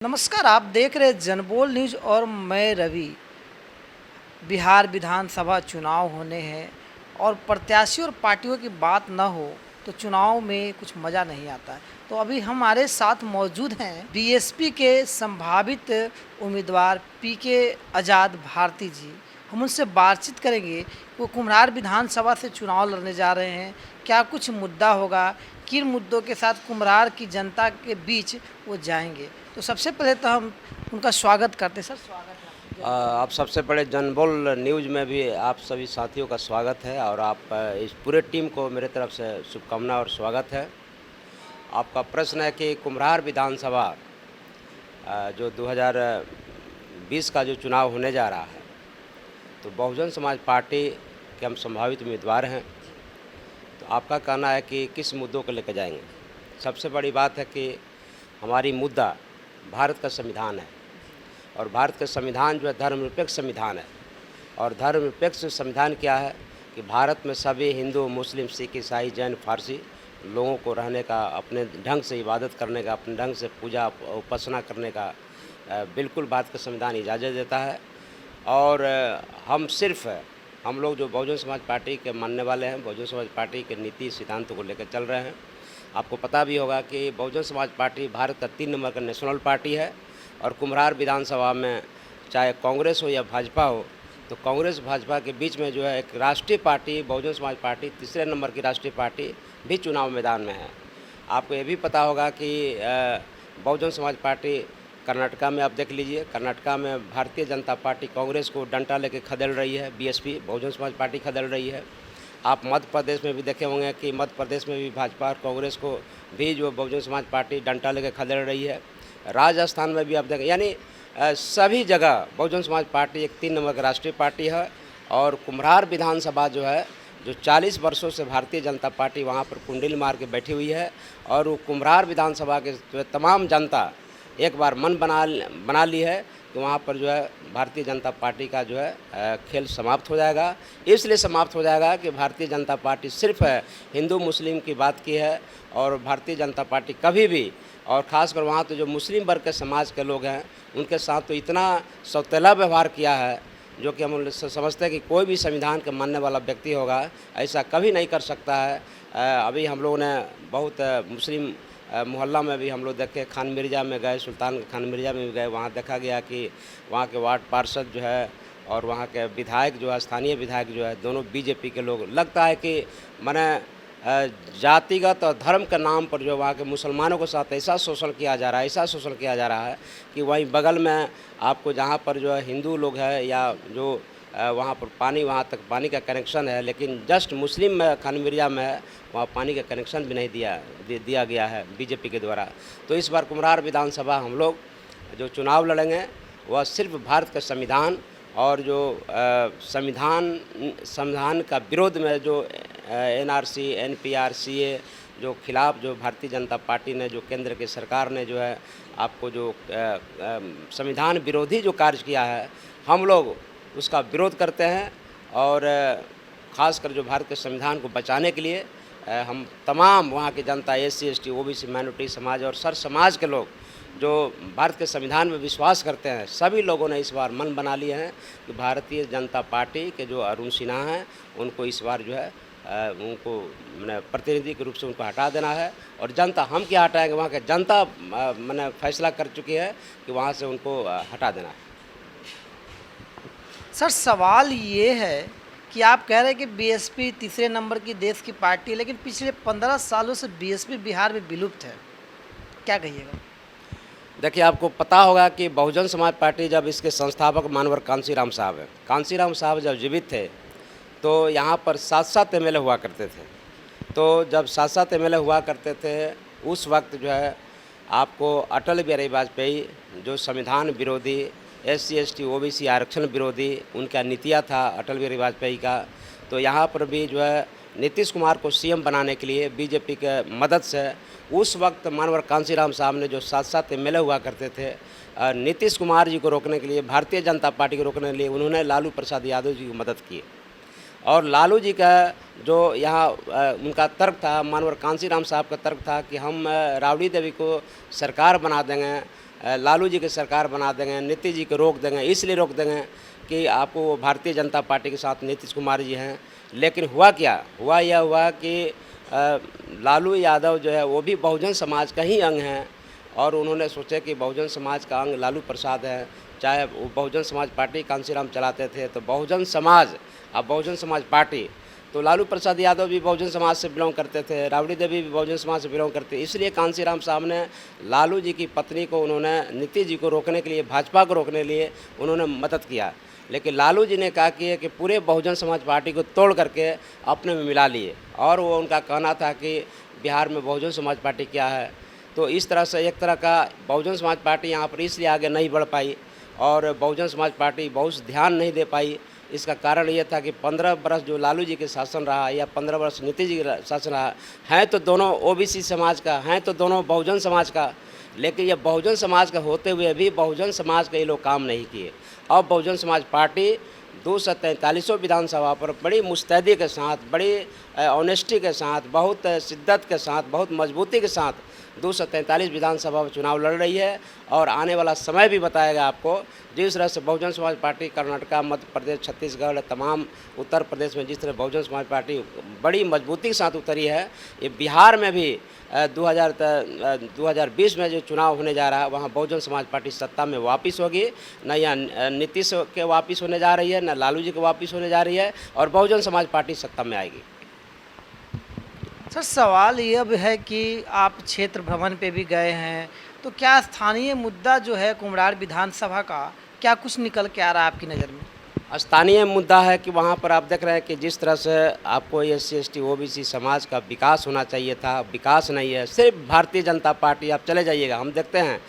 नमस्कार, आप देख रहे हैं जनबोल न्यूज़ और मैं रवि। बिहार विधानसभा चुनाव होने हैं और प्रत्याशी और पार्टियों की बात न हो तो चुनाव में कुछ मज़ा नहीं आता है। तो अभी हमारे साथ मौजूद हैं बीएसपी के संभावित उम्मीदवार पीके आज़ाद भारती जी। हम उनसे बातचीत करेंगे। वो कुम्हरार विधानसभा से चुनाव लड़ने जा रहे हैं। क्या कुछ मुद्दा होगा, किन मुद्दों के साथ कुम्हरार की जनता के बीच वो जाएंगे। तो सबसे पहले तो हम उनका स्वागत करते हैं। सर, स्वागत है आपका। आप सबसे पहले जनबोल न्यूज़ में भी आप सभी साथियों का स्वागत है और आप इस पूरे टीम को मेरे तरफ से शुभकामना और स्वागत है। आपका प्रश्न है कि कुम्हरार विधानसभा जो 2020 का जो चुनाव होने जा रहा है, तो बहुजन समाज पार्टी के हम संभावित उम्मीदवार हैं। तो आपका कहना है कि किस मुद्दों को लेकर जाएंगे। सबसे बड़ी बात है कि हमारी मुद्दा भारत का संविधान है और भारत का संविधान जो है धर्मनिरपेक्ष संविधान है। और धर्मनिरपेक्ष संविधान क्या है कि भारत में सभी हिंदू, मुस्लिम, सिख, ईसाई, जैन, फारसी लोगों को रहने का, अपने ढंग से इबादत करने का, अपने ढंग से पूजा उपासना करने का बिल्कुल भारत का संविधान इजाज़त देता है। और हम लोग जो बहुजन समाज पार्टी के मानने वाले हैं, बहुजन समाज पार्टी के नीति सिद्धांतों को लेकर चल रहे हैं। आपको पता भी होगा कि बहुजन समाज पार्टी भारत का 3 नंबर का नेशनल पार्टी है और कुम्हरार विधानसभा में चाहे कांग्रेस हो या भाजपा हो, तो कांग्रेस भाजपा के बीच में जो है एक राष्ट्रीय पार्टी बहुजन समाज पार्टी, तीसरे नंबर की राष्ट्रीय पार्टी भी चुनाव मैदान में है। आपको ये भी पता होगा कि बहुजन समाज पार्टी कर्नाटका में आप देख लीजिए, कर्नाटका में भारतीय जनता पार्टी कांग्रेस को डंडा लेके खदेड़ रही है, बीएसपी बहुजन समाज पार्टी खदेड़ रही है। आप मध्य प्रदेश में भी देखे होंगे कि मध्य प्रदेश में भी भाजपा और कांग्रेस को भी जो बहुजन समाज पार्टी डंडा लेकर खदेड़ रही है। राजस्थान में भी आप देखें, यानी सभी जगह बहुजन समाज पार्टी एक 3 नंबर की राष्ट्रीय पार्टी है। और कुम्हरार विधानसभा जो है, जो 40 वर्षों से भारतीय जनता पार्टी वहाँ पर कुंडली मार के बैठी हुई है और वो कुम्हरार विधानसभा के जो तमाम जनता एक बार मन बना ली है कि वहाँ पर जो है भारतीय जनता पार्टी का जो है खेल समाप्त हो जाएगा। इसलिए समाप्त हो जाएगा कि भारतीय जनता पार्टी सिर्फ हिंदू मुस्लिम की बात की है और भारतीय जनता पार्टी कभी भी, और ख़ासकर वहाँ तो जो मुस्लिम वर्ग के समाज के लोग हैं उनके साथ तो इतना सौतेला व्यवहार किया है जो कि हम समझते हैं कि कोई भी संविधान के मानने वाला व्यक्ति होगा ऐसा कभी नहीं कर सकता है। अभी हम लोगों ने बहुत मुस्लिम मोहल्ला में भी हम लोग देखे, खान मिर्ज़ा में गए, सुल्तान खान मिर्ज़ा में भी गए, वहाँ देखा गया कि वहाँ के वार्ड पार्षद जो है और वहाँ के विधायक जो है, स्थानीय विधायक जो है, दोनों बीजेपी के लोग। लगता है कि माने जातिगत और धर्म के नाम पर जो वहाँ के मुसलमानों के साथ ऐसा शोषण किया जा रहा है, ऐसा शोषण किया जा रहा है कि वहीं बगल में आपको जहाँ पर जो है हिंदू लोग है या जो वहाँ पर पानी, वहाँ तक पानी का कनेक्शन है, लेकिन जस्ट मुस्लिम में खान मिर्ज़ा में है, वहाँ पानी का कनेक्शन भी नहीं दिया गया है बीजेपी के द्वारा। तो इस बार कुम्हरार विधानसभा हम लोग जो चुनाव लड़ेंगे वह सिर्फ भारत का संविधान और जो संविधान का विरोध में जो एनआरसी, एनपीआर, सीए जो खिलाफ जो भारतीय जनता पार्टी ने, जो केंद्र की सरकार ने जो है आपको जो संविधान विरोधी जो कार्य किया है, हम लोग उसका विरोध करते हैं। और ख़ासकर जो भारत के संविधान को बचाने के लिए हम तमाम वहाँ की जनता, एससी, एसटी, ओबीसी, माइनॉरिटी समाज और सर समाज के लोग जो भारत के संविधान में विश्वास करते हैं, सभी लोगों ने इस बार मन बना लिए हैं कि भारतीय जनता पार्टी के जो अरुण सिन्हा हैं उनको इस बार जो है उनको मैंने प्रतिनिधि के रूप से उनको हटा देना है। और जनता, हम क्या हटाएंगे, वहाँ के जनता मैंने फैसला कर चुकी है कि वहाँ से उनको हटा देना है। सर, सवाल ये है कि आप कह रहे हैं कि बीएसपी तीसरे नंबर की देश की पार्टी है, लेकिन पिछले 15 सालों से बीएसपी बिहार में विलुप्त है। क्या कहिएगा? देखिए, आपको पता होगा कि बहुजन समाज पार्टी जब इसके संस्थापक मानवर कांसीराम साहब हैं, कांसीराम साहब जब जीवित थे तो यहाँ पर 7-7 एमएलए हुआ करते थे। तो जब 7-7 एमएलए हुआ करते थे, उस वक्त जो है आपको अटल बिहारी वाजपेयी जो संविधान विरोधी, एससी, एसटी, ओबीसी आरक्षण विरोधी उनका नीतियाँ था अटल बिहारी वाजपेयी का, तो यहाँ पर भी जो है नीतीश कुमार को सीएम बनाने के लिए बीजेपी के मदद से उस वक्त मानवर कांसीराम साहब ने जो 7-7 एमएलए हुआ करते थे, नीतीश कुमार जी को रोकने के लिए, भारतीय जनता पार्टी को रोकने के लिए उन्होंने लालू प्रसाद यादव जी की मदद की। और लालू जी का जो यहाँ उनका तर्क था, मानवर कांसीराम साहब का तर्क था कि हम राबड़ी देवी को सरकार बना देंगे लालू जी की सरकार बना देंगे, नीतीश जी को रोक देंगे, इसलिए रोक देंगे कि आपको भारतीय जनता पार्टी के साथ नीतीश कुमार जी हैं। लेकिन हुआ क्या, हुआ यह हुआ कि लालू यादव जो है वो भी बहुजन समाज का ही अंग हैं और उन्होंने सोचा कि बहुजन समाज का अंग लालू प्रसाद है। चाहे वो बहुजन समाज पार्टी कांशीराम चलाते थे तो बहुजन समाज, अब बहुजन समाज पार्टी, तो लालू प्रसाद यादव भी बहुजन समाज से बिलोंग करते थे, राबड़ी देवी भी बहुजन समाज से बिलोंग करते, इसलिए कांशीराम साहब ने लालू जी की पत्नी को, उन्होंने नीतीश जी को रोकने के लिए, भाजपा को रोकने के लिए उन्होंने मदद किया। लेकिन लालू जी ने कहा कि पूरे बहुजन समाज पार्टी को तोड़ करके अपने में मिला लिए और वो उनका कहना था कि बिहार में बहुजन समाज पार्टी क्या है। तो इस तरह से एक तरह का बहुजन समाज पार्टी यहाँ पर इसलिए आगे नहीं बढ़ पाई और बहुजन समाज पार्टी बहुत ध्यान नहीं दे पाई। इसका कारण ये था कि 15 वर्ष जो लालू जी के शासन रहा या 15 वर्ष नीतीश जी का शासन रहा, हैं तो दोनों ओबीसी समाज का, हैं तो दोनों बहुजन समाज का, लेकिन ये बहुजन समाज का होते हुए भी बहुजन समाज के ये लोग काम नहीं किए। अब बहुजन समाज पार्टी 243 विधानसभा पर बड़ी मुस्तैदी के साथ, बड़ी ऑनेस्टी के साथ, बहुत शिद्दत के साथ, बहुत मजबूती के साथ 243 विधानसभा में चुनाव लड़ रही है और आने वाला समय भी बताएगा आपको। जिस तरह से बहुजन समाज पार्टी कर्नाटका, मध्य प्रदेश, छत्तीसगढ़, तमाम उत्तर प्रदेश में जिस तरह बहुजन समाज पार्टी बड़ी मजबूती के साथ उतरी है, ये बिहार में भी 2020 में जो चुनाव होने जा रहा है वहाँ बहुजन समाज पार्टी सत्ता में वापस होगी। न यहाँ नीतीश के वापस होने जा रही है, न लालू जी के वापस होने जा रही है और बहुजन समाज पार्टी सत्ता में आएगी। सर, सवाल ये अब है कि आप क्षेत्र भ्रमण पे भी गए हैं, तो क्या स्थानीय मुद्दा जो है कुम्हरार विधानसभा का, क्या कुछ निकल के आ रहा है आपकी नज़र में? स्थानीय मुद्दा है कि वहाँ पर आप देख रहे हैं कि जिस तरह से आपको SC ST OBC समाज का विकास होना चाहिए था, विकास नहीं है। सिर्फ भारतीय जनता पार्टी, आप चले जाइएगा, हम देखते हैं,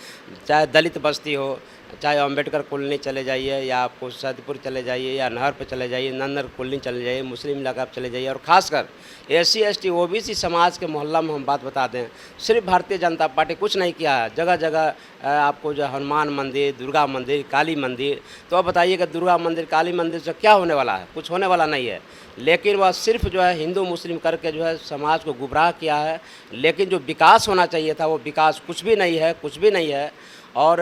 चाहे दलित बस्ती हो, चाहे अम्बेडकर कॉलोनी चले जाइए या आपको सैदपुर चले जाइए या नहर पे चले जाइए, नंदर कॉलोनी चले जाइए, मुस्लिम इलाका पे चले जाइए, और ख़ासकर SC ST OBC समाज के मोहल्ला में हम बात बता दें, सिर्फ भारतीय जनता पार्टी कुछ नहीं किया है। जगह जगह आपको जो हनुमान मंदिर, दुर्गा मंदिर, काली मंदिर, तो अब बताइएगा दुर्गा मंदिर, काली मंदिर से क्या होने वाला है? कुछ होने वाला नहीं है। लेकिन वह सिर्फ जो है हिंदू मुस्लिम करके जो है समाज को गुमराह किया है। लेकिन जो विकास होना चाहिए था वो विकास कुछ भी नहीं है, कुछ भी नहीं है। और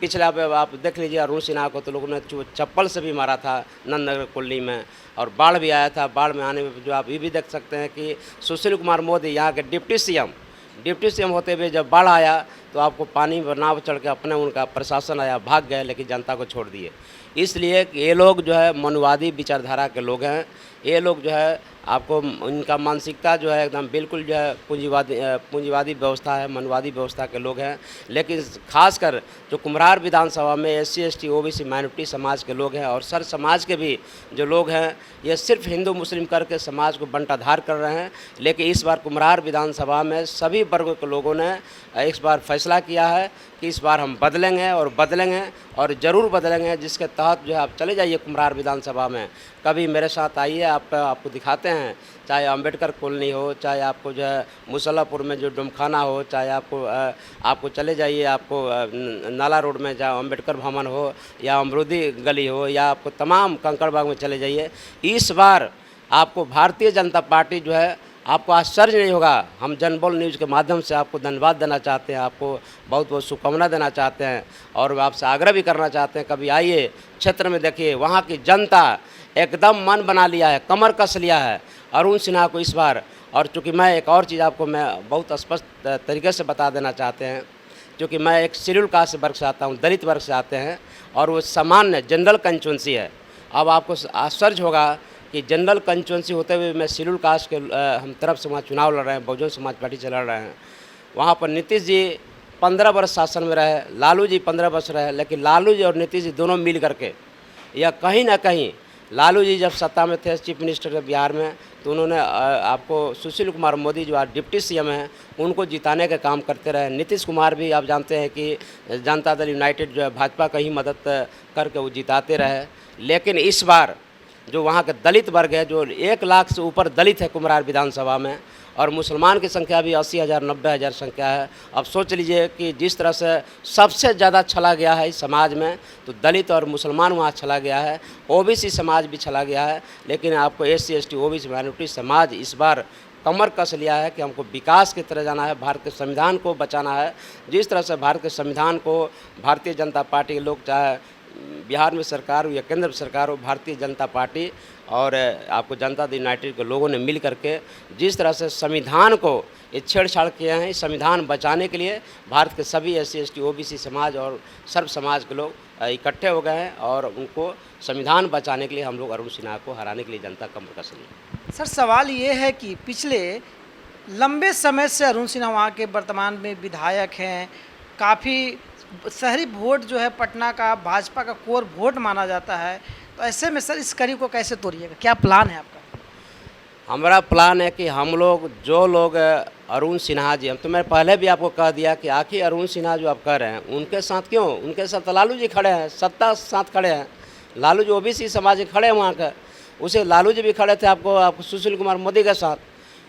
पिछला आप देख लीजिए अरुण सिन्हा को तो लोगों ने चप्पल से भी मारा था नंदनगर कॉलोनी में, और बाढ़ भी आया था। बाढ़ में आने में जो आप ये भी देख सकते हैं कि सुशील कुमार मोदी यहाँ के डिप्टी सीएम होते हुए जब बाढ़ आया तो आपको पानी पर नाव चढ़ के अपने उनका प्रशासन आया, भाग गए, लेकिन जनता को छोड़ दिए। इसलिए ये लोग जो है मनवादी विचारधारा के लोग हैं। ये लोग जो है आपको इनका मानसिकता जो है एकदम बिल्कुल जो है पूंजीवादी व्यवस्था है, मनवादी व्यवस्था के लोग हैं। लेकिन खासकर जो कुम्हरार विधानसभा में SC ST OBC माइनॉरिटी समाज के लोग हैं और सर समाज के भी जो लोग हैं, ये सिर्फ हिंदू मुस्लिम करके समाज को बंटाधार कर रहे हैं। लेकिन इस बार कुम्हरार विधानसभा में सभी वर्गों के लोगों ने इस बार फैसला किया है कि इस बार हम बदलेंगे और ज़रूर बदलेंगे। जिसके तहत जो है आप चले जाइए कुम्हरार विधानसभा में, कभी मेरे साथ आइए, आपको दिखाते हैं। चाहे अम्बेडकर कॉलोनी हो, चाहे आपको जो है मुसल्लापुर में जो डुमखाना हो, चाहे आपको चले जाइए, आपको नाला रोड में जहाँ अम्बेडकर भवन हो या अमरूदी गली हो, या आपको तमाम कंकड़बाग में चले जाइए। इस बार आपको भारतीय जनता पार्टी जो है, आपको आश्चर्य नहीं होगा। हम जनबोल न्यूज़ के माध्यम से आपको धन्यवाद देना चाहते हैं, आपको बहुत बहुत शुभकामना देना चाहते हैं और आपसे आग्रह भी करना चाहते हैं, कभी आइए क्षेत्र में देखिए। वहाँ की जनता एकदम मन बना लिया है, कमर कस लिया है अरुण सिन्हा को इस बार। और चूँकि मैं एक और चीज़ आपको मैं बहुत स्पष्ट तरीके से बता देना चाहते हैं, क्योंकि मैं एक शेड्यूल कास्ट वर्ग से आता हूँ, दलित वर्ग से आते हैं, और वो सामान्य जनरल कंस्टिट्यूंसी है। अब आपको आश्चर्य होगा कि जनरल कंस्टिट्यूंसी होते हुए मैं शेड्यूल कास्ट के हम तरफ से वहाँ चुनाव लड़ रहे हैं, बहुजन समाज पार्टी से लड़ रहे हैं। वहाँ पर नीतीश जी 15 वर्ष शासन में रहे, लालू जी 15 वर्ष रहे, लेकिन लालू जी और नीतीश जी दोनों मिल करके, या कहीं ना कहीं लालू जी जब सत्ता में थे चीफ मिनिस्टर के बिहार में, तो उन्होंने आपको सुशील कुमार मोदी जो आज डिप्टी सीएम हैं उनको जिताने का काम करते रहे। नीतीश कुमार भी आप जानते हैं कि जनता दल यूनाइटेड जो है भाजपा का ही मदद करके वो जिताते रहे। लेकिन इस बार जो वहाँ के दलित वर्ग है, जो 1 लाख से ऊपर दलित है कुम्हरार विधानसभा में, और मुसलमान की संख्या भी 80,000 90,000 संख्या है। अब सोच लीजिए कि जिस तरह से सबसे ज़्यादा छला गया है इस समाज में, तो दलित और मुसलमान वहाँ छला गया है, OBC समाज भी छला गया है। लेकिन आपको SC ST OBC माइनॉरिटी समाज इस बार कमर कस लिया है कि हमको विकास की तरह जाना है, भारत के संविधान को बचाना है। जिस तरह से भारत के संविधान को भारतीय जनता पार्टी के लोग, चाहे बिहार में सरकार हो या केंद्र में सरकार हो, भारतीय जनता पार्टी और आपको जनता दल यूनाइटेड के लोगों ने मिल करके जिस तरह से संविधान को ये छेड़छाड़ किए हैं, इस संविधान बचाने के लिए भारत के सभी SC ST OBC समाज और सर्व समाज के लोग इकट्ठे हो गए हैं और उनको संविधान बचाने के लिए हम लोग अरुण सिन्हा को हराने के लिए जनता कमर कस रही है। सर सवाल ये है कि पिछले लंबे समय से अरुण सिन्हा वहाँ के वर्तमान में विधायक हैं, काफ़ी शहरी वोट जो है पटना का भाजपा का कोर वोट माना जाता है, तो ऐसे में सर इस कड़ी को कैसे तोड़िएगा, क्या प्लान है आपका? हमारा प्लान है कि हम लोग जो लोग अरुण सिन्हा जी, हम तो मैं पहले भी आपको कह दिया कि आखिर अरुण सिन्हा जो आप कह रहे हैं उनके साथ क्यों, उनके साथ लालू जी खड़े हैं, सत्ता साथ खड़े हैं, लालू जी OBC समाज के खड़े हैं वहाँ का, उसे लालू जी भी खड़े थे आपको सुशील कुमार मोदी के साथ।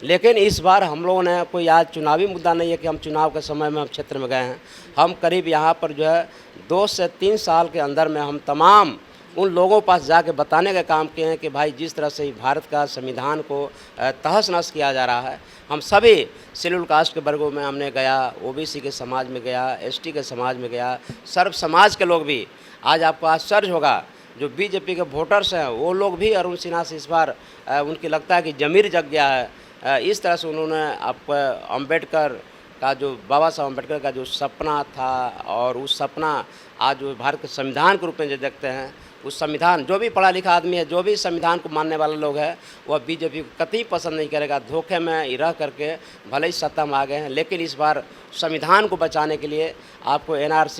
लेकिन इस बार हम लोगों ने कोई आज चुनावी मुद्दा नहीं है कि हम चुनाव के समय में हम क्षेत्र में गए हैं। हम करीब यहाँ पर जो है 2 से 3 साल के अंदर में हम तमाम उन लोगों पास जाके बताने का काम किए हैं कि भाई जिस तरह से भारत का संविधान को तहस नहस किया जा रहा है, हम सभी शेड्यूल कास्ट के वर्गों में हमने गया, OBC के समाज में गया, ST के समाज में गया, सर्व समाज के लोग भी। आज आपको आश्चर्य होगा जो BJP के वोटर्स हैं वो लोग भी अरुण सिन्हा से इस बार उनकी लगता है कि जमीर जग गया है। इस तरह से उन्होंने आपको अम्बेडकर का जो बाबा साहब अम्बेडकर का जो सपना था और उस सपना आज जो भारत के संविधान के रूप में जो देखते हैं, उस संविधान, जो भी पढ़ा लिखा आदमी है, जो भी संविधान को मानने वाले लोग हैं, वह BJP को कतई पसंद नहीं करेगा। धोखे में रह करके भले ही सत्ता में आ गए हैं, लेकिन इस बार संविधान को बचाने के लिए आपको NRC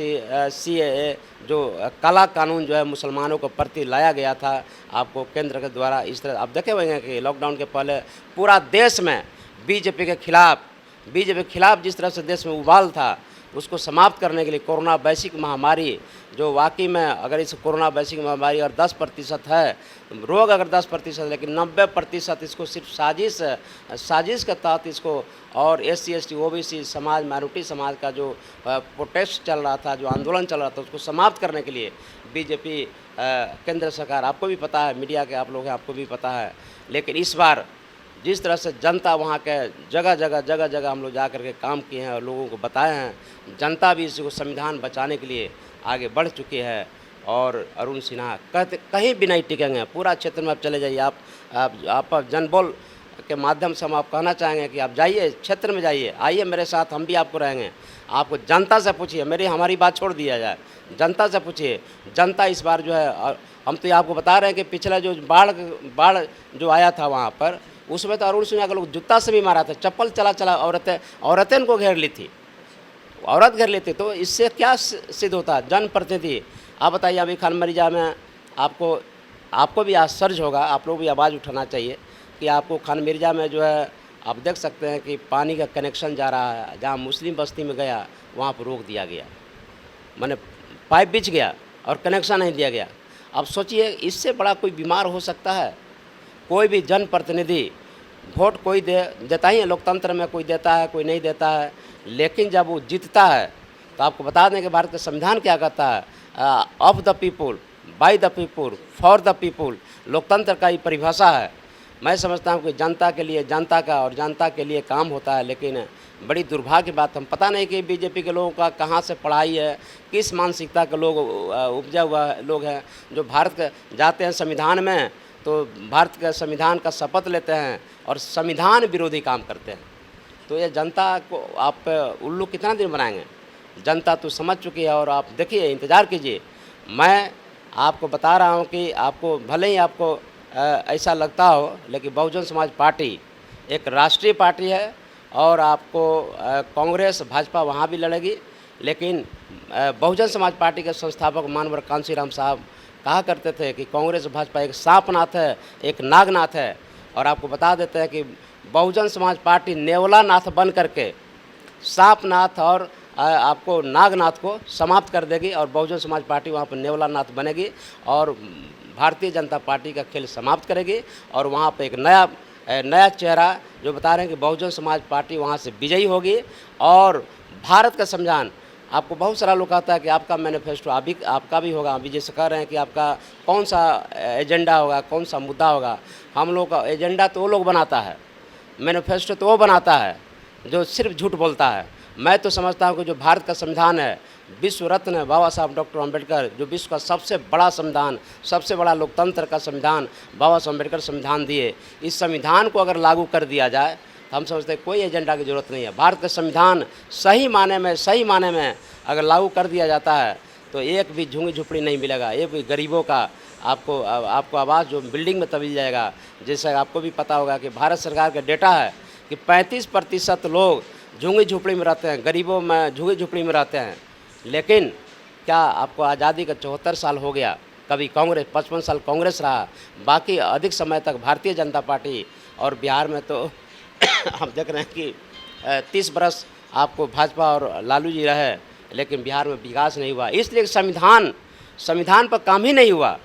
CAA जो काला कानून जो है मुसलमानों को प्रति लाया गया था आपको केंद्र के द्वारा, इस तरह आप देखे हुए हैं कि लॉकडाउन के पहले पूरा देश में BJP के खिलाफ जिस तरह से देश में उबाल था, उसको समाप्त करने के लिए कोरोना वैश्विक महामारी जो वाकई में, अगर इस कोरोना वैश्विक महामारी अगर 10% है रोग, अगर 10%, लेकिन 90% इसको सिर्फ साजिश के तहत इसको, और SC ST OBC समाज, माइनॉरिटी समाज का जो प्रोटेस्ट चल रहा था, जो आंदोलन चल रहा था, उसको समाप्त करने के लिए BJP केंद्र सरकार, आपको भी पता है, मीडिया के आप लोग हैं, आपको भी पता है। लेकिन इस बार जिस तरह से जनता वहाँ के जगह जगह हम लोग जा कर के काम किए हैं और लोगों को बताए हैं, जनता भी इसको संविधान बचाने के लिए आगे बढ़ चुकी है। और अरुण सिन्हा कहते कहीं भी नहीं टिकेंगे, पूरा क्षेत्र में आप चले जाइए, आप जनबोल के माध्यम से हम आप कहना चाहेंगे कि आप जाइए, क्षेत्र में जाइए, आइए मेरे साथ, हम भी आपको रहेंगे। आपको जनता से पूछिए, हमारी बात छोड़ दिया जाए, जनता से पूछिए। जनता इस बार जो है, हम तो ये आपको बता रहे हैं कि पिछला जो बाढ़ जो आया था वहाँ पर, उसमें तो अरुण सिन्हा के लोग जूता से भी मारा था, चप्पल चला औरतें उनको घेर ली थी, औरत घेर ली थी। तो इससे क्या सिद्ध होता? जनप्रतिनिधि, आप बताइए, अभी खान मरीजा में आपको भी आश्चर्य होगा, आप लोग भी आवाज़ उठाना चाहिए कि आपको खान मिर्जा में जो है आप देख सकते हैं कि पानी का कनेक्शन जा रहा है, जहाँ मुस्लिम बस्ती में गया वहाँ पर रोक दिया गया, माने पाइप बिछ गया और कनेक्शन नहीं दिया गया। अब सोचिए, इससे बड़ा कोई बीमार हो सकता है? कोई भी जनप्रतिनिधि, वोट कोई देता ही है, लोकतंत्र में कोई देता है, कोई नहीं देता है, लेकिन जब वो जीतता है तो आपको बता दें कि भारत का संविधान क्या कहता है, of the people, by the people, for the people, लोकतंत्र का ही परिभाषा है। मैं समझता हूँ कि जनता के लिए जनता का और जनता के लिए काम होता है। लेकिन बड़ी दुर्भाग्य बात, हम पता नहीं कि BJP के लोगों का कहाँ से पढ़ाई है, किस मानसिकता के लोग उपजा हुआ लोग हैं, जो भारत के जाते हैं संविधान में तो भारत के संविधान का शपथ लेते हैं और संविधान विरोधी काम करते हैं। तो ये जनता को आप उल्लू कितना दिन बनाएंगे? जनता तो समझ चुकी है और आप देखिए, इंतज़ार कीजिए। मैं आपको बता रहा हूँ कि आपको भले ही आपको ऐसा लगता हो, लेकिन बहुजन समाज पार्टी एक राष्ट्रीय पार्टी है और आपको कांग्रेस भाजपा वहाँ भी लड़ेगी। लेकिन बहुजन समाज पार्टी के संस्थापक मानवर कांशीराम साहब कहा करते थे कि कांग्रेस भाजपा एक सांपनाथ है, एक नागनाथ है। और आपको बता देते हैं कि बहुजन समाज पार्टी नेवलानाथ बन करके सांपनाथ और आपको नागनाथ को समाप्त कर देगी और बहुजन समाज पार्टी वहाँ पर नेवलानाथ बनेगी और भारतीय जनता पार्टी का खेल समाप्त करेगी। और वहाँ पर एक नया चेहरा जो बता रहे हैं कि बहुजन समाज पार्टी वहाँ से विजयी होगी। और भारत का संविधान, आपको बहुत सारा लोग कहता है कि आपका मैनिफेस्टो आपका भी होगा, अभी जैसे कह रहे हैं कि आपका कौन सा एजेंडा होगा, कौन सा मुद्दा होगा। हम लोग का एजेंडा तो वो लोग बनाता है मैनिफेस्टो तो वो बनाता है जो सिर्फ झूठ बोलता है। मैं तो समझता हूँ कि जो भारत का संविधान है, विश्व रत्न बाबा साहब डॉक्टर अम्बेडकर, जो विश्व का सबसे बड़ा संविधान, सबसे बड़ा लोकतंत्र का संविधान बाबा साहब अम्बेडकर संविधान दिए, इस संविधान को अगर लागू कर दिया जाए तो हम समझते हैं कोई एजेंडा की ज़रूरत नहीं है। भारत का संविधान सही माने में अगर लागू कर दिया जाता है तो एक भी झुग्गी झुपड़ी नहीं मिलेगा, एक भी गरीबों का आपको आवास जो बिल्डिंग में तभी जाएगा। जैसे आपको भी पता होगा कि भारत सरकार का डेटा है कि 35% लोग झुग्गी झुपड़ी में रहते हैं, गरीबों में झुग्गी झुपड़ी में रहते हैं। लेकिन क्या आपको आज़ादी का 74 साल हो गया, कभी कांग्रेस 55 साल कांग्रेस रहा, बाकी अधिक समय तक भारतीय जनता पार्टी, और बिहार में तो हम देख रहे हैं कि 30 बरस आपको भाजपा और लालू जी रहे, लेकिन बिहार में विकास नहीं हुआ। इसलिए संविधान पर काम ही नहीं हुआ।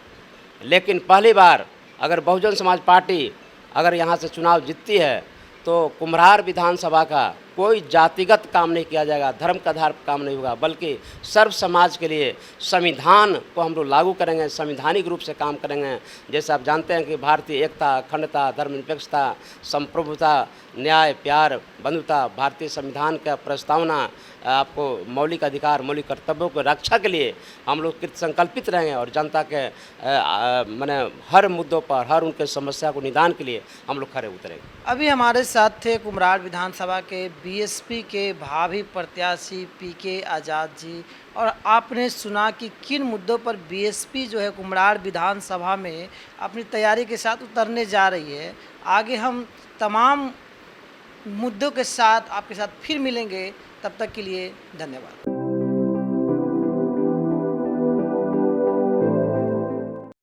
लेकिन पहली बार अगर बहुजन समाज पार्टी अगर यहाँ से चुनाव जीतती है तो कुम्हरार विधानसभा का कोई जातिगत काम नहीं किया जाएगा, धर्म के आधार पर काम नहीं होगा, बल्कि सर्व समाज के लिए संविधान को हम लोग लागू करेंगे, संवैधानिक रूप से काम करेंगे। जैसे आप जानते हैं कि भारतीय एकता, अखंडता, धर्मनिरपेक्षता, संप्रभुता, न्याय, प्यार, बंधुता, भारतीय संविधान का प्रस्तावना आपको मौलिक अधिकार, मौलिक कर्तव्यों की रक्षा के लिए हम लोग कृत संकल्पित रहेंगे और जनता के माने हर मुद्दों पर, हर उनके समस्या को निदान के लिए हम लोग खड़े उतरेंगे। अभी हमारे साथ थे कुम्हरार विधानसभा के बीएसपी के भावी प्रत्याशी पीके आज़ाद जी, और आपने सुना कि किन मुद्दों पर बीएसपी जो है कुम्हरार विधानसभा में अपनी तैयारी के साथ उतरने जा रही है। आगे हम तमाम मुद्दों के साथ आपके साथ फिर मिलेंगे, तब तक के लिए धन्यवाद।